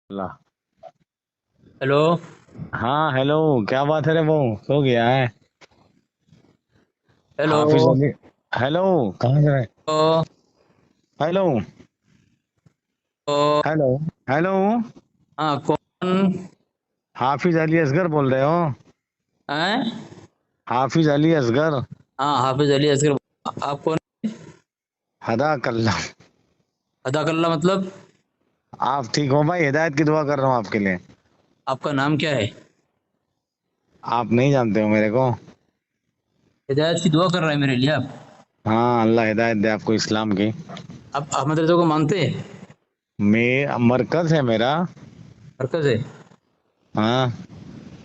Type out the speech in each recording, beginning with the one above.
अल्लाह। Hello. हाँ hello. क्या बात है रे, वो सो गया है? हेलो। हाफिज अली। हेलो। कहाँ से है? ओ, हेलो। ओ, हेलो। हेलो। हाँ कौन हाफिज अली असगर बोल रहे हो? है? हाफिज अली असगर। हाँ हाफिज अली असगर। आप कौन? हदा कल्ला। अदा कल्ला मतलब? आप ठीक हो भाई? हिदायत की दुआ कर रहा हूँ आपके लिए। आपका नाम क्या है? आप नहीं जानते हो मेरे को? हिदायत की दुआ कर रहे हैं मेरे लिए आप? हाँ, अल्लाह हिदायत दे आपको इस्लाम की। आप अहमद रजा को मानते हैं? मैं मरकज है मेरा। हरकत है। हाँ।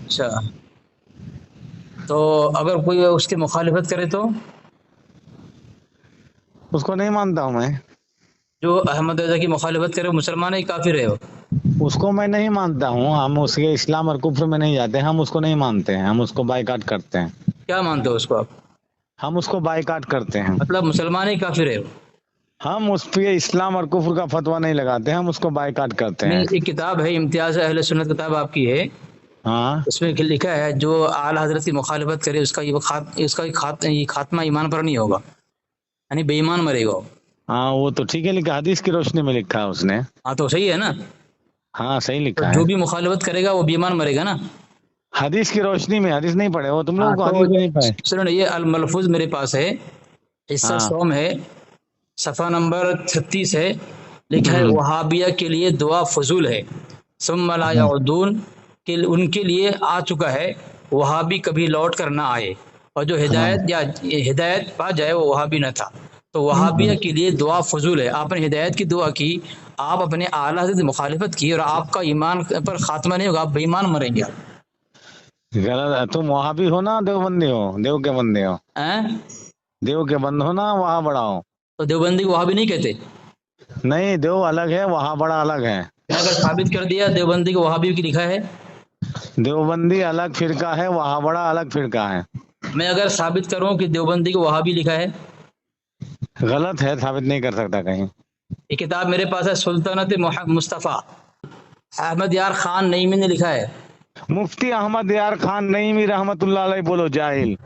अच्छा। तो अगर कोई उसकी मुखालिफत करे तो? उसको नहीं मानता हूँ मैं। जो अहमद रजा की मुखालिफत करे वो मुसलमान है कि काफिर है वो? उसको मैं नहीं मानता हूँ। हम उसके इस्लाम और कुफ्र में नहीं जाते, हम उसको नहीं मानते हैं, हम उसको बायकाट करते हैं। क्या मानते हो उसको आप? हम उसको बायकाट करते हैं। मतलब मुसलमान है कि काफिर है वो? हम उस पे इस्लाम और कुफ्र का फतवा नहीं लगाते, हम उसको बायकाट करते नहीं, हैं। एक किताब है इम्तियाज अहले सुन्नत, किताब आपकी है। हाँ। उसमें लिखा है जो आला हजरत की मुखालिफत करे उसका ये खात्मा ईमान पर नहीं होगा, यानी बेईमान मरेगा वो। हाँ, वो तो ठीक है, लिखा हदीस की रोशनी में लिखा है उसने। हाँ तो सही है ना? हाँ, सही तो लिखा जो है। भी मुखालिफत करेगा वो बेईमान मरेगा ना? हदीस की रोशनी में। हदीस नहीं पढ़े हो तुम? हाँ लोगों को तो हदीस भी नहीं पढ़े? सुनो ना, ये अल मलफूज मेरे पास है, हिस्सा हाँ। सोम है, सफ़ा नंबर 36 है। लिखा है हम्म। वहाबिया के लिए दुआ फजूल है, सुम्मा ला हाँ। यऊदून, के उनके लिए आ चुका है, वहाबी कभी लौट कर ना आए। और जो हाँ। हिदायत या हिदायत पा जाए वो वहाबी न था। तो वहाबिया हम्म। के लिए दुआ फजूल है। आपने हिदायत की दुआ की, आप अपने आला हज़रत की मुखालिफत की और आपका ईमान पर खात्मा नहीं होगा, आप बेईमान मरेंगे आप। गलत है। तुम वहां भी हो ना, देवबंदी हो? देव के बंदे हो? हैं? देव के बंद हो ना, वहां बड़ा हो? तो देवबंदी को वहाबी नहीं कहते? नहीं, देव अलग है, वहां बड़ा अलग है। मैं अगर साबित कर दिया देवबंदी को वहाबी की लिखा है, देवबंदी अलग फिरका है, वहां बड़ा अलग फिरका है। मैं अगर साबित करूं कि देवबंदी को वहाबी लिखा है, गलत है, साबित नहीं कर सकता कहीं। ये किताब मेरे पास है, सुल्तानत मुस्तफ़ा, अहमद यार खान नईमी ने लिखा है। मुफ्ती अहमद यार खान नईमी रहमतुल्लाह अलैह बोलो जाहिल।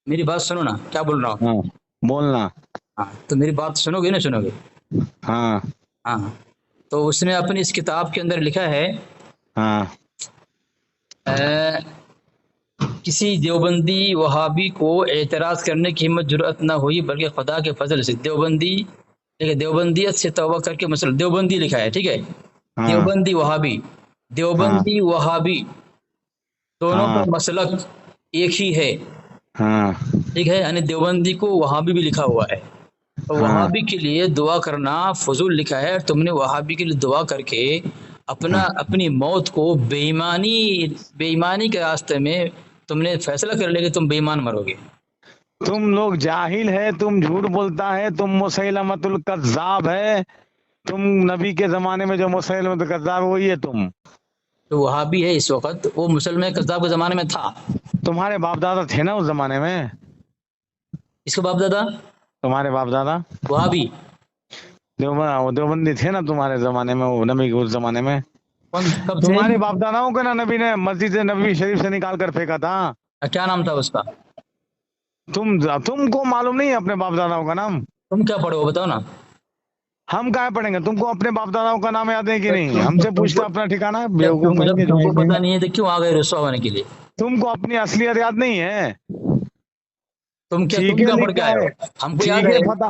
मेरी बात सुनो ना, क्या बोल रहा हूँ? हाँ, बोलना। हाँ तो मेरी बात सुनोगे ना, सुनोगे? हाँ। हाँ। तो उसने अपनी इस किताब के अंदर लिखा है, हाँ। अ, किसी देवबंदी वहाबी को एतराज करने की हिम्मत जुर्रत न हुई, बल्कि खुदा के फजल से देवबंदी, ठीक है, देवबंदियत से तौबा करके मसल देवबंदी लिखा है, ठीक है। हाँ। देवबंदी वहाबी, हाँ। देवबंदी वहाबी दोनों का हाँ। मसलक एक ही है, हाँ। ठीक है। यानी देवबंदी को वहाबी भी लिखा हुआ है। तो हाँ। वहाबी के लिए दुआ करना फजूल लिखा है, और तुमने वहाबी के लिए दुआ करके अपनी मौत को बेईमानी के रास्ते में तुमने फैसला कर लिया कि तुम बेईमान मरोगे। तुम लोग जाहिल है, तुम झूठ बोलता है, तुम मुसैलमतुल कज्जाब है। तुम नबी के जमाने में जो मुसैलमतुल कज्जाब है, वही है तुम। तो वहाबी है इस वक्त, वो मुसलमान कज़्ज़ाब के ज़माने में था। तुम्हारे बाप दादा थे ना उस जमाने में? इसके बाप दादा तुम्हारे बाप दादा वहाबी? देवबंदी थे ना तुम्हारे जमाने में, वो नबी के उस जमाने में? कौन कब थे? तुम्हारे बाप दादाओं को ना नबी ने मस्जिद से नबी शरीफ से निकाल कर फेंका था। क्या नाम था उसका? तुमको मालूम नहीं है अपने बाप दादाओं का नाम? तुम क्या पढ़े हो बताओ ना। हम कहाँ पढ़ेंगे? तुमको अपने बाप दादाओं का नाम याद है कि जब नहीं? तुमको हमसे पूछते तुमको अपना ठिकाना, जब बेवकूफ तुम कहीं जब के तुमको जाहिल कहीं पता के। नहीं है तो क्यों आ गए रुस्वा होने के लिए? तुमको अपनी असलियत याद नहीं है? ठीक तुम है, क्या पढ़ के लिखा आए है। हो? हमको याद ठीक है, है। फता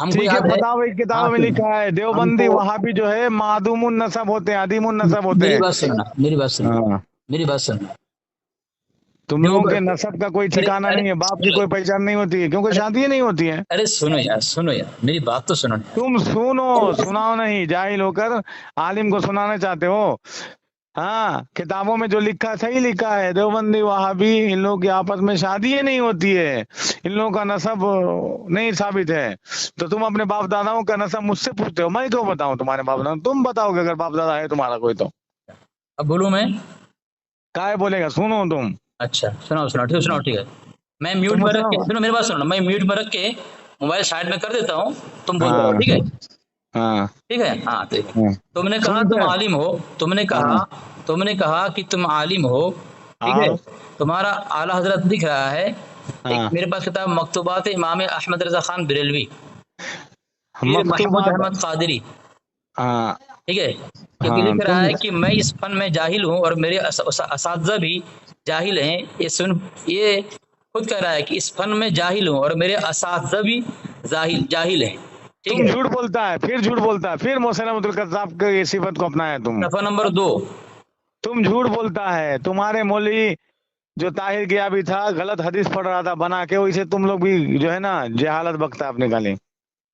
हमको ठीक है, याद है। फतावा की हाँ किताब में सुन, लिखा है, देवबंदी हमको वहाबी जो है मादूमुन नसब होते हैं, अदीमुन नसब होते मेरी हैं। बात सुनना, मेरी बात सुनना, हाँ। मेरी बात सुनना। तुम लोगों के देवबंद, नसब का कोई अरे ठिकाना अरे नहीं है, बाप की सुनो, कोई पहचान नहीं होती है, क्योंकि अरे शादी नहीं होती है। अरे सुनो यार, सुनो यार, मेरी बात तो सुनो यार। तुम सुनो, सुनाओ नहीं, जाहिल होकर आलिम को सुनाना चाहते हो। हाँ, किताबों में जो लिखा है सही लिखा है, देवबंदी वहाबी इन लोगों की आपस में शादी ही नहीं होती है, इन लोगों का नसब नहीं साबित है। तो तुम अपने बाप दादाओं का नसब मुझसे पूछते हो, मैं क्यों बताऊं तुम्हारे बाप दादा? तुम बताओगे अगर बाप दादा है तुम्हारा कोई तो। अब बोलूं मैं? काय बोलेगा? सुनो तुम। अच्छा सुनाओ, सुनाओ, ठीक है, सुनाओ, ठीक है। मैं म्यूट तुम में रख के, सुनो। सुनो मेरी बात सुनो, मैं म्यूट में रख के मोबाइल साइड में कर देता हूँ, तुम बोलते रहो, हाँ। ठीक है। हाँ ٹھیک ہے. ہاں ٹھیک ہے. हाँ تم نے کہا सुनते تم हैं عالم ہو، हाँ تم نے کہا کہ تم عالم ہو. ٹھیک ہے. और تمہارا اعلیٰ حضرت دکھ رہا ہے. ایک हाँ میرے پاس کتاب مکتوبات امام احمد رضا خان بریلوی، پیر محمود मकतूबात احمد قادری. हाँ ٹھیک ہے. کیونکہ हाँ لکھ رہا तुम ہے کہ میں اس فن میں جاہل ہوں اور میرے اساتذہ بھی جاہل ہیں. یہ خود کہہ رہا ہے کہ اس فن میں جاہل ہوں اور میرے اساتذہ بھی جاہل ہیں. ٹھیک तुम ہے. झूठ बोलता है फिर झूठ बोलता है फिर मुसलमानुल कज़्ज़ाब की सिफत को अपनाया صفحہ نمبر 2. तुम झूठ बोलता है तुम्हारे मौलवी जो ताहिर गया भी था गलत हदीस पढ़ रहा था बना के वैसे तुम लोग भी जो है ना जहालत बकता अपने गाली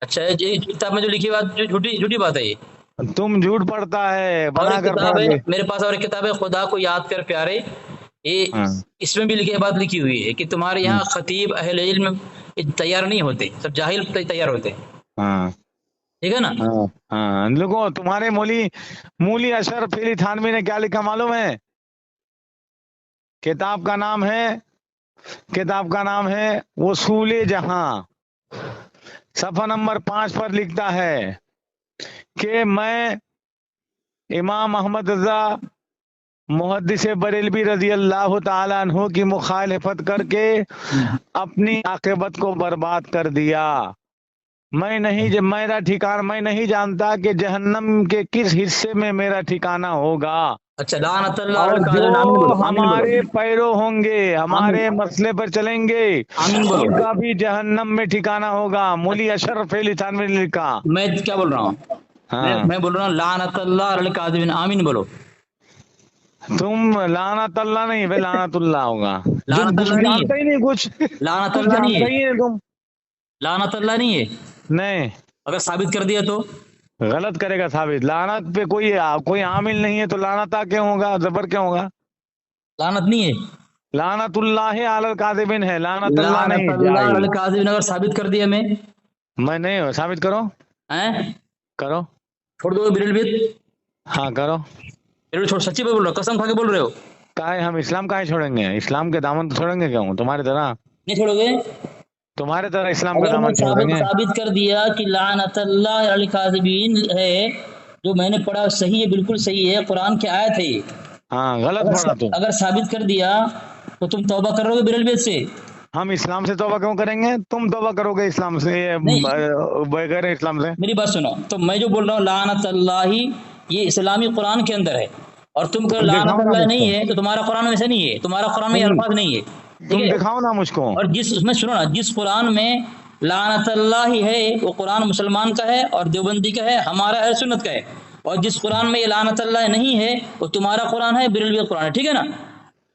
اچھا یہ کتاب میں جو لکھی بات جو جھوٹی بات ہے یہ. तुम झूठ पढ़ता है اور बना ایک कर کتاب पढ़ ہے کے میرے پاس، اور ایک کتاب ہے خدا کو یاد کر پیارے. یہ ہاں اس میں بھی بات لکھی ہوئی ہے کہ تمہارے یہاں خطیب اہل علم تیار نہیں ہوتے، سب جاہل تیار ہوتے ہیں. ہاں ٹھیک ہے نا. ہاں ہاں لوگوں تمہارے مولی اشرف علی تھانوی نے کیا لکھا معلوم ہے؟ کتاب کا نام ہے وصول جہاں. صفحہ نمبر 5 پر لکھتا ہے کہ میں امام احمد رضا محدث بریلوی رضی اللہ تعالیٰ عنہ کی مخالفت کر کے اپنی عاقبت کو برباد کر دیا. میرا ٹھکانہ میں نہیں جانتا کہ جہنم کے کس حصے میں میرا ٹھکانہ ہوگا، اچھا لعنت اللہ علی اور جو الکاذبین. آمین بولو، آمین بولو، ہمارے پیرو ہوں گے ہمارے آمین، مسئلے پر چلیں گے آمین بولو. ان کا بھی جہنم میں ٹھکانہ ہوگا. مولی اشرف علی تھانوی نے لکھا. میں کیا بول رہا ہوں؟ ہاں میں بول رہا ہوں لعنت اللہ علی الکاذبین. آمین بولو. تم لعنت اللہ نہیں بے لعنت اللہ ہوگا. لعنت کچھ اللہ نہیں جانتا ہے، ہی نہیں لعنت کچھ اللہ نہیں جانتا ہے، ہی نہیں تم. لعنت اللہ نہیں ہے. نہیں اگر ثابت کر دیا تو غلط کرے گا ثابت. لعنت پہ کوئی عامل نہیں ہے تو لعنت کیوں ہوگا، زبر کیوں ہوگا؟ لعنت نہیں ہے. لعنت اللہ علی الکاذبین ہے، لعنت اللہ لعنت نہیں. اللہ علی جاہل الکاذبین اگر ثابت کر دیا میں میں نہیں ثابت کرو کرو چھوڑ دو بریلویت. ہاں کرو. چھوڑ، سچی بول رہے ہو، قسم کھا کے بول رہے ہو. کائے ہم اسلام کائے چھوڑیں گے؟ اسلام کے دامن تو چھوڑیں گے کیوں؟ تمہاری طرح نہیں چھوڑو گے. اسلام کا اگر میں دامن چھوڑ دیں گے؟ ثابت کر دیا کہ لعنت اللہ علی الکاذبین ہے، جو میں نے پڑھا صحیح ہے، بالکل صحیح ہے، قرآن کی آیت ہے یہ. ہاں غلط پڑھا تم. اگر ثابت کر دیا تو تم توبہ کرو گے بریلویت سے؟ ہم اسلام سے توبہ کیوں کریں گے؟ تم توبہ کرو گے اسلام سے بغیر اسلام سے. میری بات سنو. تو میں جو بول رہا ہوں لعنت اللہ، یہ اسلامی قرآن کے اندر ہے، اور تم کہ لعنت دکھاؤ نا اللہ مجھ کو. نہیں ہے تو تمہارا قرآن میں سے نہیں ہے، تمہارا قرآن میں یہ الفاظ نہیں ہے. ٹھیک تم ہے. دکھاؤ نا مجھ کو. اور جس میں سنو نا، جس قرآن میں لعنت اللہ ہے وہ قرآن مسلمان کا ہے اور دیوبندی کا ہے، ہمارا اہل سنت کا ہے. اور جس قرآن میں یہ لعنت اللہ نہیں ہے وہ تمہارا قرآن ہے، بریلوی قرآن ہے. ٹھیک ہے نا.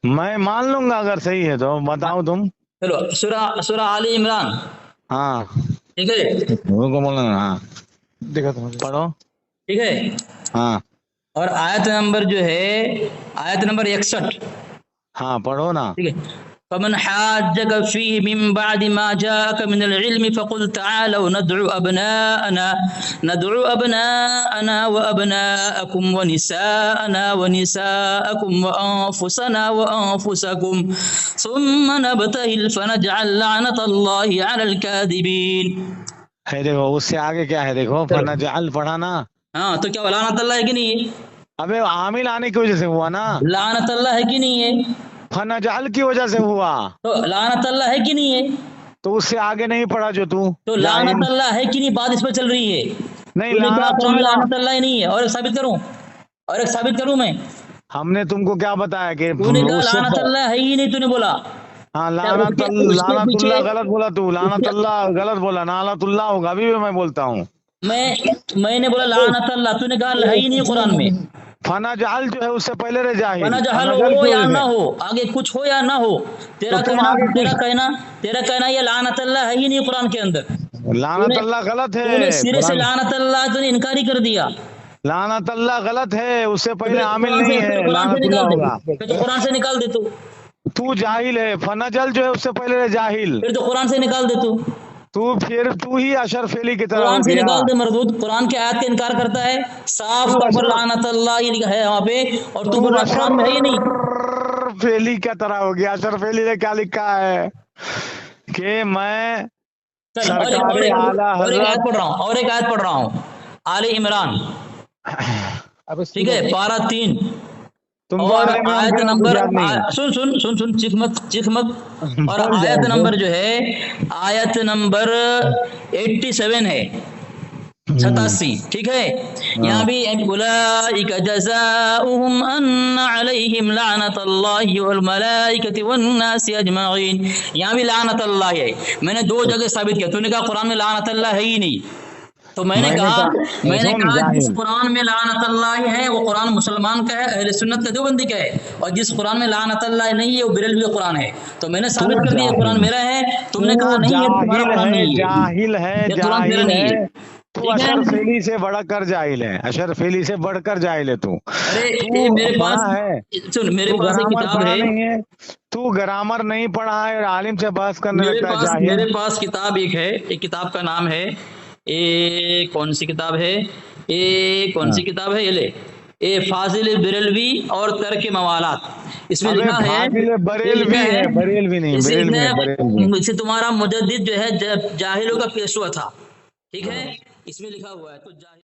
میں مان لوں گا اگر صحیح ہے تو. بتاؤ تم. چلو سورہ آل عمران. ہاں ٹھیک ہے. وہ کو بولنا. ہاں پڑھو. ٹھیک ہے. ہاں اور آیت نمبر جو ہے آیت نمبر 61. ہاں پڑھو نا. ٹھیک ہے. فمن حاجك فيه من بعد ما جاءك من العلم فقل تعالوا ندعو أبناءنا وأبناءكم ونساءنا ونساءكم وأنفسكم ثم نبتهل فنجعل لعنة الله على الكاذبين. ہے دیکھو اس سے آگے کیا ہے دیکھو. فنجعل پڑھا نا. ہاں تو کیا لعنت اللہ ہے کہ نہیں ہے؟ ابے عامل آنے کی وجہ سے ہوا نا. لعنت اللہ ہے کہ نہیں ہے؟ فنجعل کی وجہ سے ہوا تو لعنت اللہ ہے کہ نہیں ہے؟ تو اس سے آگے نہیں پڑھا جو تو لعنت اللہ ہے کہ نہیں، بات اس پر چل رہی ہے. نہیں تو نے کہا لعنت قرآن اللہ. لعنت اللہ ہی نہیں ہے. اور ایک ثابت کروں میں. ہم نے تم کو کیا بتایا کہ تو نے کہا اس سے لعنت اللہ ہے ہی نہیں، تو نے بولا. ہاں اس لعنت کے پیچھے اللہ غلط بولا تو. لعنت اللہ غلط بولا. لعنت اللہ ہوگا. ابھی بھی میں بولتا ہوں. میں نے بولا لعنت اللہ، تو نے کہا ہے ہی نہیں قرآن میں. فنجعل جو ہے اس سے پہلے رہ جاہل. فنا جہل فنجعل ہو کی یا وجہ نہ سے. ہو، آگے کچھ ہو یا نہ ہو، تیرا تو تم آگے کہنا یہ لعنت اللہ ہے ہی نہیں قرآن کے اندر. لعنت اللہ غلط تو نے ہے. سرے سے لعنت اللہ تو نے انکار ہی کر دیا. لعنت اللہ غلط ہے. اس سے پہلے عامل قرآن نہیں سے ہے. قرآن سے لعنت اللہ نکال دے، ہوگا. پھر تو قرآن سے نکال دے. تو جاہل ہے. فنجل جو ہے اس سے پہلے رہ جاہل. پھر تو قرآن سے نکال دے. تو ہی اشرف علی کی طرح قرآن ہو سے گیا. نکال دے مردود. قرآن کی آیت کا انکار کرتا ہے، صاف طور پر لعنت اللہ یہ لکھا ہے وہاں پہ، اور تو بول رہا قرآن میں ہے ہی نہیں. اشرف علی کی طرح ہو گیا. اشرف علی نے کیا لکھا ہے کہ میں اور سرکار ایک اعلی آیت حضرت. پڑھ رہا ہوں. आले इमरान, अब इसकी ठीक है, बात- पारा 3 तुम और बोल रहे हो, आयत हमको नंबर याद नहीं है। सुन सुन सुन सुन चीख मत चीख मत। और बोल आयत जाओ, नंबर जो है आयत नंबर 87 है, 87, ठीक है। यहाँ भी उलाइका जज़ाउहुम अन्ना अलैहिम लानतुल्लाहि वल मलाइकति वन नासि अजमईन। यहाँ भी लानतुल्लाह है, मैंने 2 जगह साबित किया। तूने कहा कुरान में लानतुल्लाह है ही नहीं, तो मैंने कहा सुन जिस जाहिल, कुरान में लानतुल्लाह है वो कुरान मुसलमान का है, अहले सुन्नत का देवबंदी का है, और जिस कुरान में लानतुल्लाह नहीं है वो बरेलवी का कुरान है। तो मैंने साबित कर दिया कुरान मेरा है, तुमने कहा नहीं है तुम्हारा कुरान नहीं है, जाहिल है, ये कुरान तेरा जाहिल नहीं है है, तू। ठीक है। अशरफेली से बढ़कर जाहिल है, अशरफेली से बढ़कर जाहिल है तू। अरे तू ये मेरे पढ़ा पास है, सुन, मेरे तू पास एक ग्रामर किताब पढ़ा है, नहीं है, तू ग्रामर नहीं पढ़ा है और आलिम से बहस करने लगता है, जाहिल। मेरे पास किताब एक है, एक किताब का नाम है, ये कौन सी किताब है, ये कौन सी किताब है, ये ले, ये फाजिल बरेलवी और तर्क मवालात। इसमें अबे लिखा है, फाजिल ये बरेलवी लिखा है, बरेलवी नहीं, इसे बरेलवी है, बरेलवी। इसे तुम्हारा मुजद्दिद जो है जाहिलों का पेशवा था, ठीक है, इसमें लिखा हुआ है तो